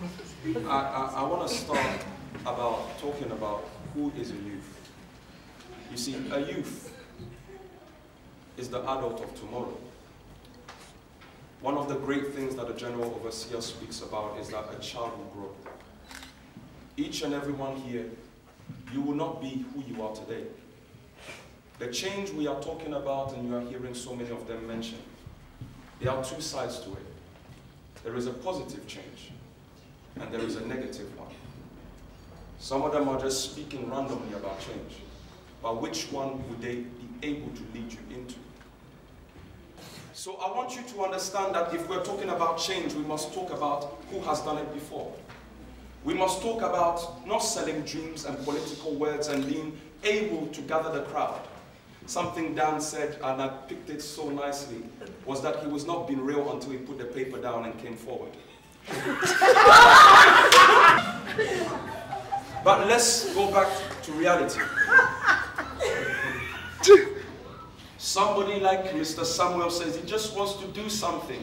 I want to start talking about who is a youth. You see, a youth is the adult of tomorrow. One of the great things that the General Overseer speaks about is that a child will grow. Each and every one here, you will not be who you are today. The change we are talking about, and you are hearing so many of them mentioned, there are two sides to it. There is a positive change, and there is a negative one. Some of them are just speaking randomly about change, but which one would they be able to lead you into? So I want you to understand that if we're talking about change, we must talk about who has done it before. We must talk about not selling dreams and political words and being able to gather the crowd. Something Dan said, and I picked it so nicely, was that he was not being real until he put the paper down and came forward. But let's go back to reality. Somebody like Mr. Samuel says he just wants to do something.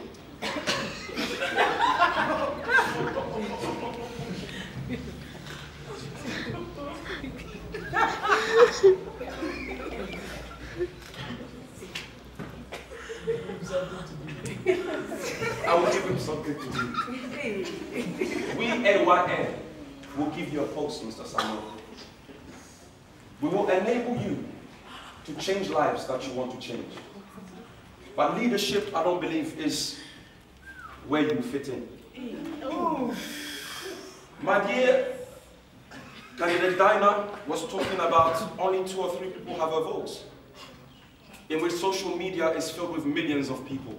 I will give him something to do. We, AYN, will give you a post, Mr. Samuel. We will enable you to change lives that you want to change. But leadership, I don't believe, is where you fit in. My dear candidate Dinah was talking about only 2 or 3 people have a vote, in which social media is filled with millions of people.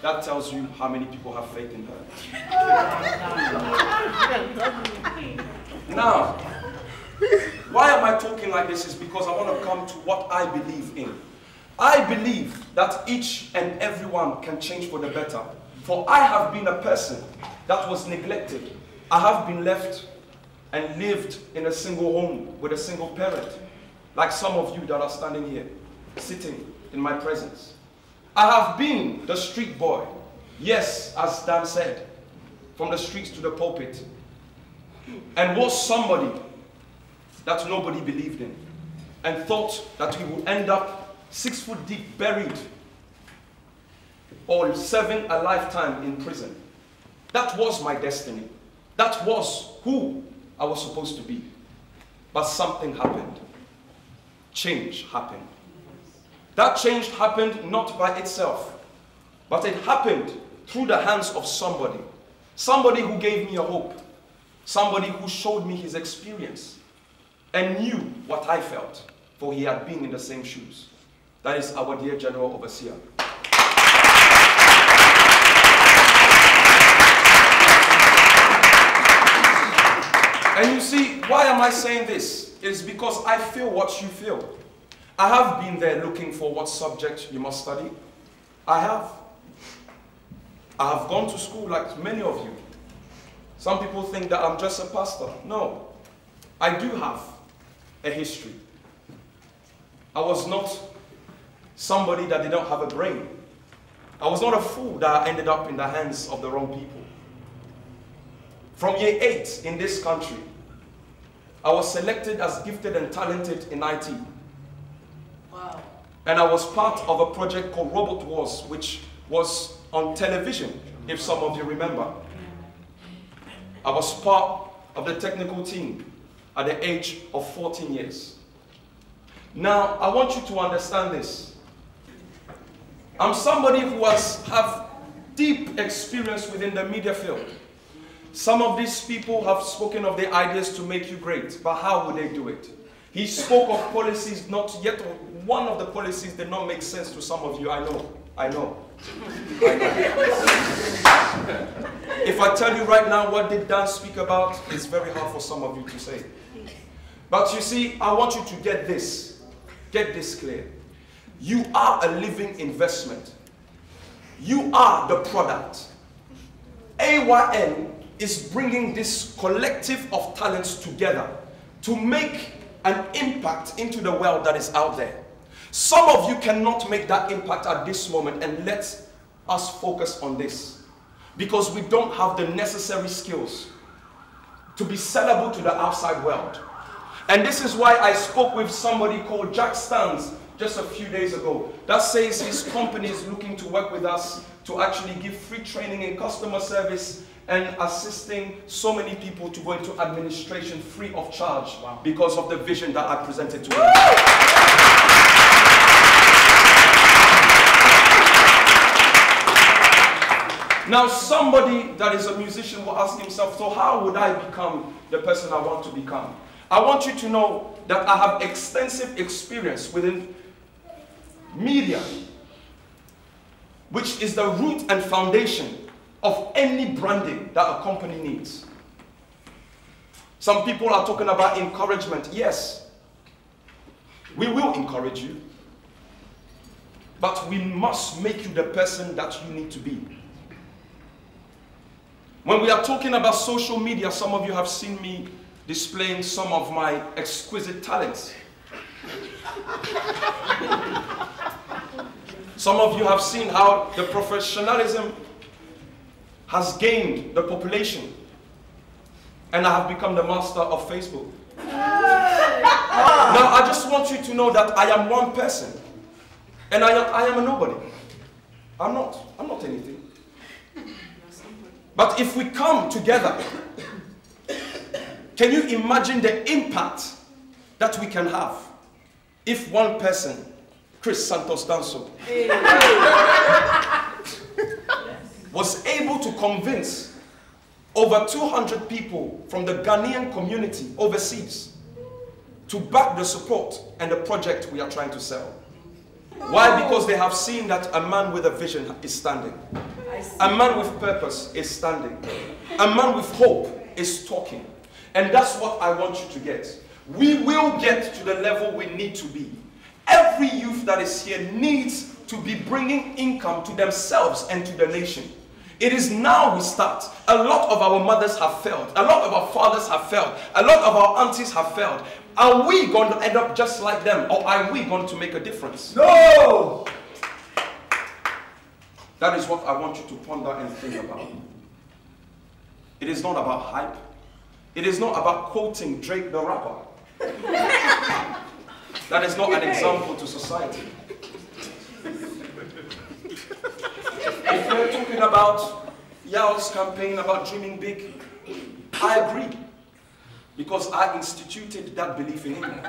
That tells you how many people have faith in her. Now, why am I talking like this is because I want to come to what I believe in. I believe that each and everyone can change for the better. For I have been a person that was neglected. I have been left and lived in a single home with a single parent, like some of you that are standing here, sitting in my presence. I have been the street boy, yes, as Dan said, from the streets to the pulpit, and was somebody that nobody believed in, and thought that we would end up 6 foot deep buried, or serving a lifetime in prison. That was my destiny. That was who I was supposed to be. But something happened. Change happened. That change happened not by itself, but it happened through the hands of somebody. Somebody who gave me a hope. Somebody who showed me his experience and knew what I felt, for he had been in the same shoes. That is our dear General Overseer. And you see, why am I saying this? It's because I feel what you feel. I have been there looking for what subject you must study. I have gone to school like many of you. Some people think that I'm just a pastor. No, I do have a history. I was not somebody that did not have a brain. I was not a fool that ended up in the hands of the wrong people. From year 8 in this country, I was selected as gifted and talented in IT. Wow. And I was part of a project called Robot Wars, which was on television, if some of you remember. I was part of the technical team at the age of 14 years. Now, I want you to understand this. I'm somebody who have deep experience within the media field. Some of these people have spoken of their ideas to make you great, but how would they do it? He spoke of policies, not yet one of the policies did not make sense to some of you, I know. If I tell you right now what did Dan speak about, it's very hard for some of you to say. But you see, I want you to get this clear. You are a living investment. You are the product. AYN is bringing this collective of talents together to make an impact into the world that is out there. Some of you cannot make that impact at this moment, and let us focus on this. because we don't have the necessary skills to be sellable to the outside world. And this is why I spoke with somebody called Jack Stans just a few days ago that says his company is looking to work with us to actually give free training in customer service and assisting so many people to go into administration free of charge. Wow. Because of the vision that I presented to him. Now somebody that is a musician will ask himself, so how would I become the person I want to become? I want you to know that I have extensive experience within media, which is the root and foundation of any branding that a company needs. Some people are talking about encouragement. Yes, we will encourage you, but we must make you the person that you need to be. When we are talking about social media, some of you have seen me displaying some of my exquisite talents. Some of you have seen how the professionalism has gained the population, and I have become the master of Facebook. Now I just want you to know that I am one person, and I am a nobody. I'm not anything. But if we come together, can you imagine the impact that we can have if one person, Chris Santos Danso, was able to convince over 200 people from the Ghanaian community overseas to back the support and the project we are trying to sell. Why? Because they have seen that a man with a vision is standing. A man with purpose is standing. A man with hope is talking. And that's what I want you to get. We will get to the level we need to be. Every youth that is here needs to be bringing income to themselves and to the nation. It is now we start. A lot of our mothers have failed. A lot of our fathers have failed. A lot of our aunties have failed. Are we going to end up just like them, or are we going to make a difference? No! That is what I want you to ponder and think about. It is not about hype. It is not about quoting Drake the rapper. That is not an example to society. If we're talking about Yao's campaign about dreaming big, I agree. Because I instituted that belief in him.